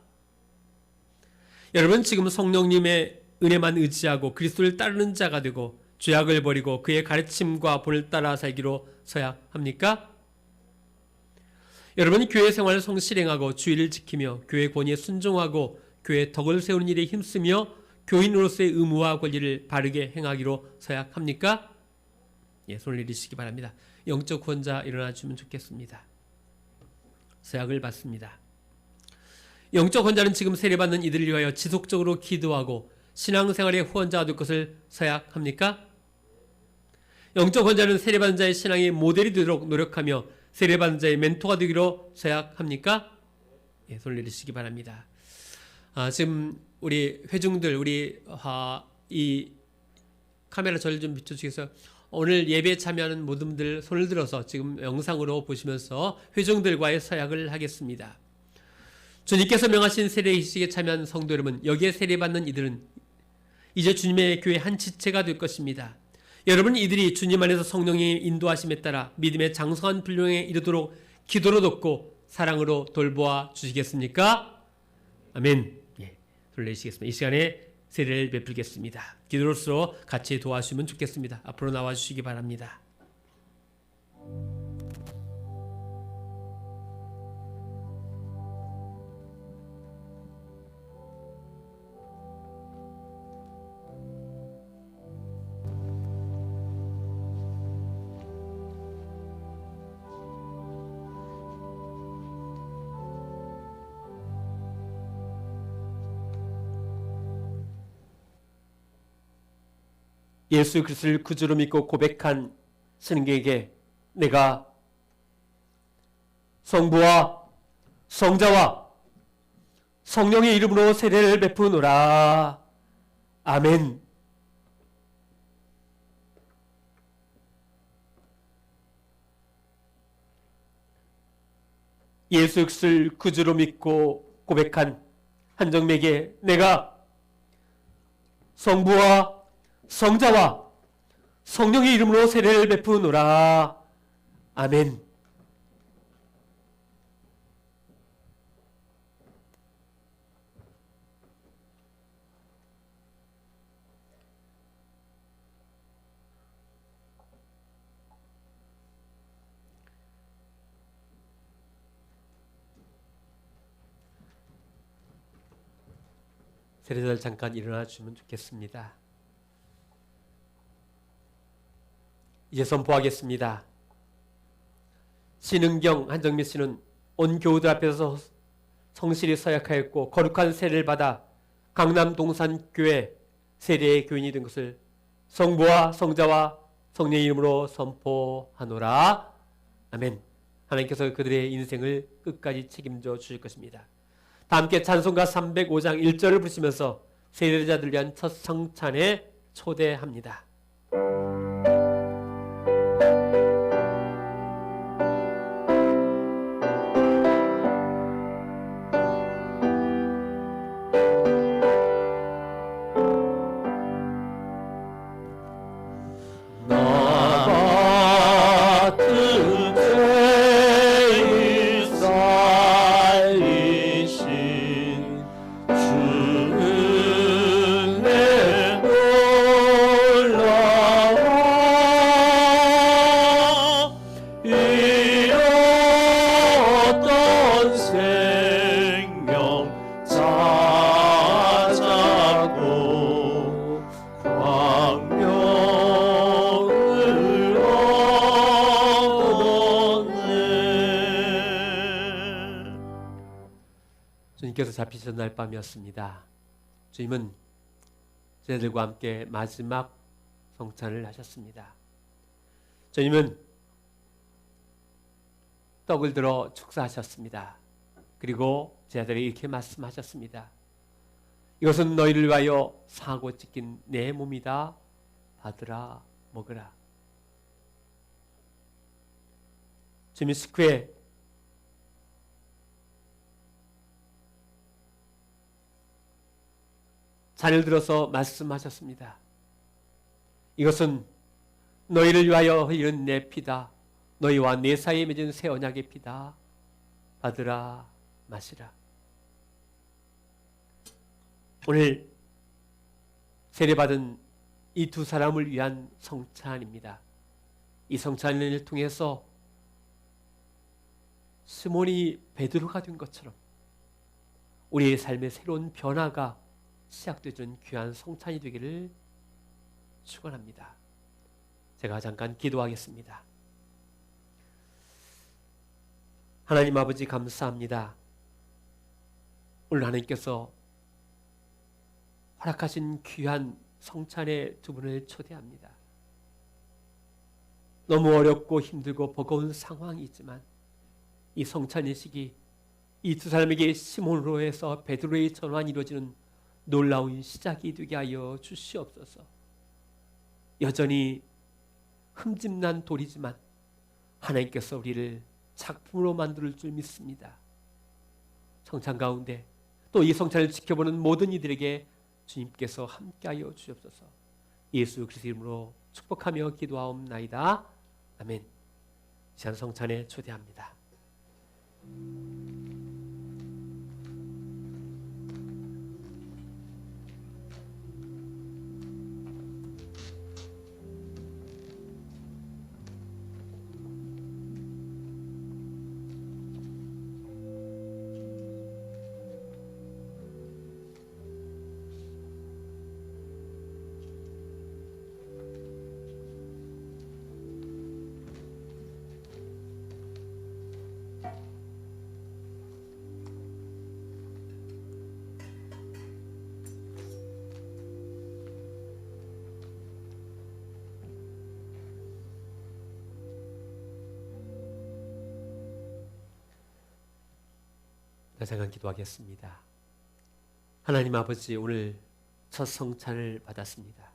여러분 지금 성령님의 은혜만 의지하고 그리스도를 따르는 자가 되고 죄악을 버리고 그의 가르침과 본을 따라 살기로 서약합니까? 여러분 교회 생활을 성실행하고 주의를 지키며 교회 권위에 순종하고 교회 덕을 세우는 일에 힘쓰며 교인으로서의 의무와 권리를 바르게 행하기로 서약합니까? 손을 내리시기 바랍니다. 영적 후원자 일어나 주면 좋겠습니다. 서약을 받습니다. 영적 후원자는 지금 세례받는 이들을 위하여 지속적으로 기도하고 신앙생활의 후원자가 될 것을 서약합니까? 영적 후원자는 세례받은 자의 신앙의 모델이 되도록 노력하며 세례받은 자의 멘토가 되기로 서약합니까? 손을 내리시기 바랍니다. 지금 우리 회중들, 이 카메라 저를 좀 비춰주겠어요? 오늘 예배에 참여하는 모든 분들 손을 들어서 지금 영상으로 보시면서 회중들과의 서약을 하겠습니다. 주님께서 명하신 세례식에 참여한 성도 여러분, 여기에 세례받는 이들은 이제 주님의 교회 한 지체가 될 것입니다. 여러분 이들이 주님 안에서 성령의 인도하심에 따라 믿음의 장성한 분량에 이르도록 기도로 돕고 사랑으로 돌보아 주시겠습니까? 아멘. 손을 내리시겠습니다. 이 시간에 세례를 베풀겠습니다. 기도로서 같이 도와주시면 좋겠습니다. 앞으로 나와주시기 바랍니다. 예수 그리스도를 구주로 믿고 고백한 신에게 내가 성부와 성자와 성령의 이름으로 세례를 베푸노라. 아멘. 예수 그리스도를 구주로 믿고 고백한 한정맥에 내가 성부와 성자와 성령의 이름으로 세례를 베푸노라. 아멘. 세례자들 잠깐 일어나 주면 좋겠습니다. 이제 선포하겠습니다. 신은경 한정미 씨는 온 교우들 앞에서 성실히 서약하였고 거룩한 세례를 받아 강남 동산교회 세례의 교인이 된 것을 성부와 성자와 성령의 이름으로 선포하노라. 아멘. 하나님께서 그들의 인생을 끝까지 책임져 주실 것입니다. 다 함께 찬송가 305장 1절을 부르시면서 세례자들을 위한 첫 성찬에 초대합니다. 주님께서 잡히신 날 밤이었습니다. 주님은 저희들과 함께 마지막 성찬을 하셨습니다. 주님은 떡을 들어 축사하셨습니다. 그리고 제자들에게 이렇게 말씀하셨습니다. 이것은 너희를 위하여 사고 찢긴 내 몸이다. 받으라 먹으라. 주님 식후에 잔을 들어서 말씀하셨습니다. 이것은 너희를 위하여 흘린 내 피다. 너희와 내 사이에 맺은 새 언약의 피다. 받으라 마시라. 오늘 세례받은 이 두 사람을 위한 성찬입니다. 이 성찬을 통해서 시몬이 베드로가 된 것처럼 우리의 삶의 새로운 변화가 시작되는 귀한 성찬이 되기를 축원합니다. 제가 잠깐 기도하겠습니다. 하나님 아버지 감사합니다. 오늘 하나님께서 허락하신 귀한 성찬에 두 분을 초대합니다. 너무 어렵고 힘들고 버거운 상황이지만 이 성찬의 시기 이 두 사람에게 시몬으로 해서 베드로의 전환이 이루어지는 놀라운 시작이 되게 하여 주시옵소서. 여전히 흠집난 돌이지만 하나님께서 우리를 작품으로 만들 줄 믿습니다. 성찬 가운데 또 이 성찬을 지켜보는 모든 이들에게 주님께서 함께하여 주옵소서. 예수 그리스도 이름으로 축복하며 기도하옵나이다. 아멘. 시한 성찬에 초대합니다. 잠깐 기도하겠습니다. 하나님 아버지, 오늘 첫 성찬을 받았습니다.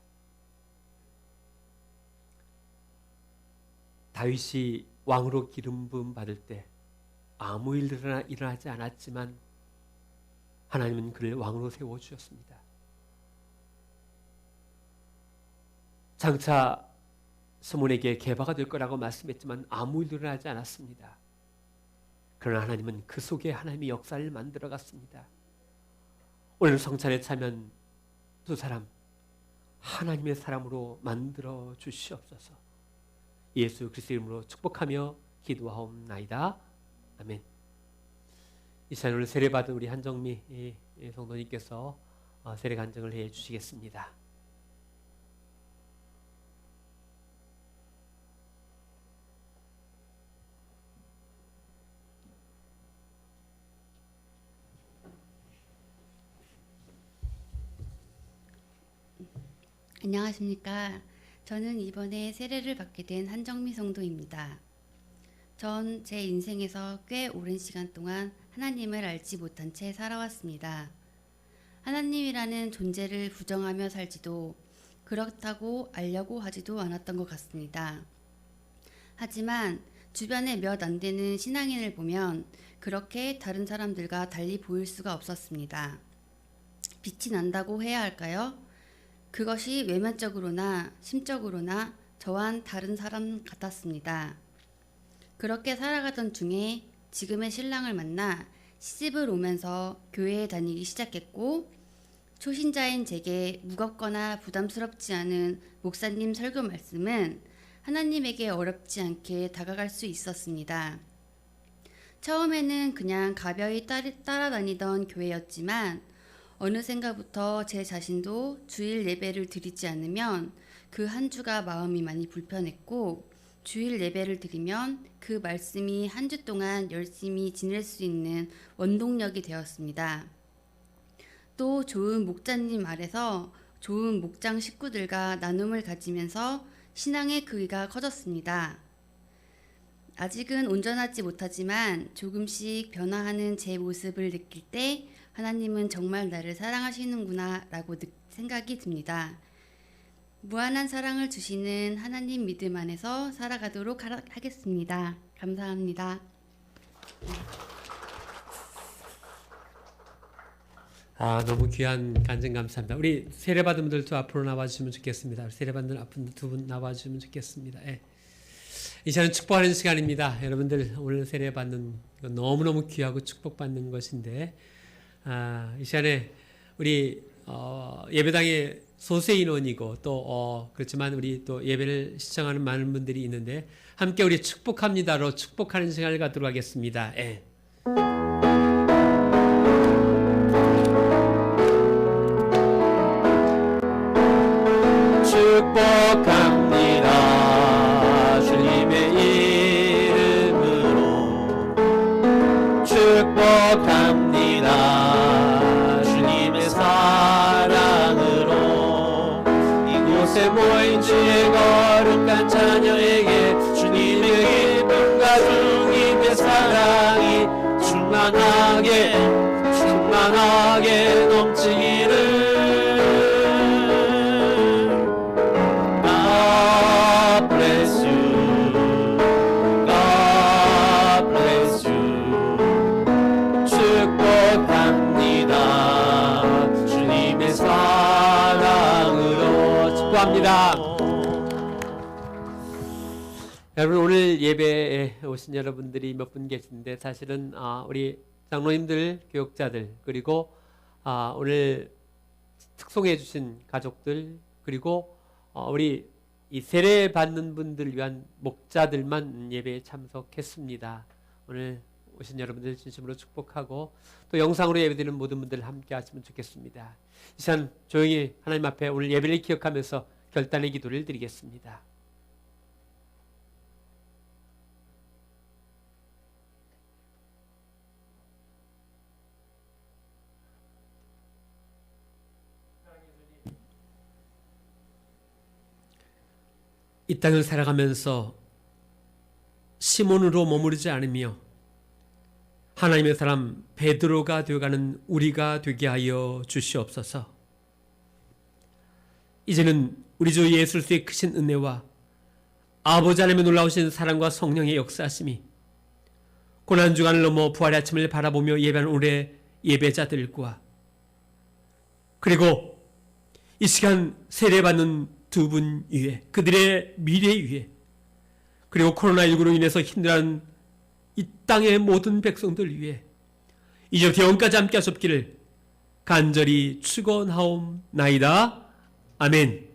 다윗이 왕으로 기름 부음 받을 때 아무 일도 일어나지 않았지만 하나님은 그를 왕으로 세워주셨습니다. 장차 서문에게 개바가 될 거라고 말씀했지만 아무 일도 일어나지 않았습니다. 그러나 하나님은 그 속에 하나님의 역사를 만들어 갔습니다. 오늘 성찬에 차면 두 사람 하나님의 사람으로 만들어 주시옵소서. 예수 그리스도 이름으로 축복하며 기도하옵나이다. 아멘. 이 시간 오늘 세례받은 우리 한정미 성도님께서 세례 간증을 해 주시겠습니다. 안녕하십니까. 저는 이번에 세례를 받게 된 한정미 성도입니다. 전 제 인생에서 꽤 오랜 시간 동안 하나님을 알지 못한 채 살아왔습니다. 하나님이라는 존재를 부정하며 살지도 그렇다고 알려고 하지도 않았던 것 같습니다. 하지만 주변에 몇 안 되는 신앙인을 보면 그렇게 다른 사람들과 달리 보일 수가 없었습니다. 빛이 난다고 해야 할까요? 그것이 외면적으로나 심적으로나 저와는 다른 사람 같았습니다. 그렇게 살아가던 중에 지금의 신랑을 만나 시집을 오면서 교회에 다니기 시작했고, 초신자인 제게 무겁거나 부담스럽지 않은 목사님 설교 말씀은 하나님에게 어렵지 않게 다가갈 수 있었습니다. 처음에는 그냥 가벼이 따라다니던 교회였지만 어느샌가부터 제 자신도 주일 예배를 드리지 않으면 그 한 주가 마음이 많이 불편했고, 주일 예배를 드리면 그 말씀이 한 주 동안 열심히 지낼 수 있는 원동력이 되었습니다. 또 좋은 목자님 아래서 좋은 목장 식구들과 나눔을 가지면서 신앙의 크기가 커졌습니다. 아직은 온전하지 못하지만 조금씩 변화하는 제 모습을 느낄 때 하나님은 정말 나를 사랑하시는구나 라고 생각이 듭니다. 무한한 사랑을 주시는 하나님 믿음 안에서 살아가도록 하겠습니다. 감사합니다. 너무 귀한 간증 감사합니다. 우리 세례받은 분들도 앞으로 나와주시면 좋겠습니다. 세례받는 분들 두 분 나와주시면 좋겠습니다. 예. 이 시간은 축복하는 시간입니다. 여러분들 오늘 세례받는 건 너무너무 귀하고 축복받는 것인데, 이 시간에 우리 예배당의 소수 인원이고 또 그렇지만 우리 또 예배를 시청하는 많은 분들이 있는데, 함께 우리 축복합니다로 축복하는 시간을 갖도록 하겠습니다. 예. 축복합니다. 주님의 이름으로 축복합니다. 주님의 사랑으로 이곳에 모인 주의 거룩한 자녀에게 주님의 기쁨과 주님의 사랑이 충만하게 넘치기를. 합니다. 여러분, 오늘 예배에 오신 여러분들이 몇 분 계신데, 사실은 우리 장로님들, 교육자들, 그리고 오늘 특송해 주신 가족들, 그리고 우리 이 세례 받는 분들 위한 목자들만 예배에 참석했습니다. 오늘 오신 여러분들 진심으로 축복하고, 또 영상으로 예배드리는 모든 분들 함께 하시면 좋겠습니다. 이 시간 조용히 하나님 앞에 오늘 예배를 기억하면서 결단의 기도를 드리겠습니다. 이 땅을 살아가면서 시몬으로 머무르지 않으며 하나님의 사람 베드로가 되어가는 우리가 되게 하여 주시옵소서. 이제는 우리 주 예수 그리스도의 크신 은혜와 아버지 하나님의 놀라우신 사랑과 성령의 역사하심이 고난주간을 넘어 부활의 아침을 바라보며 예배하는 오늘의 예배자들과 그리고 이 시간 세례받는 두 분 위에 그들의 미래 위에 그리고 코로나19로 인해서 힘들어하는 이 땅의 모든 백성들 위에 이제부터 영까지 함께 하셨기를 간절히 축원하옵나이다. 아멘.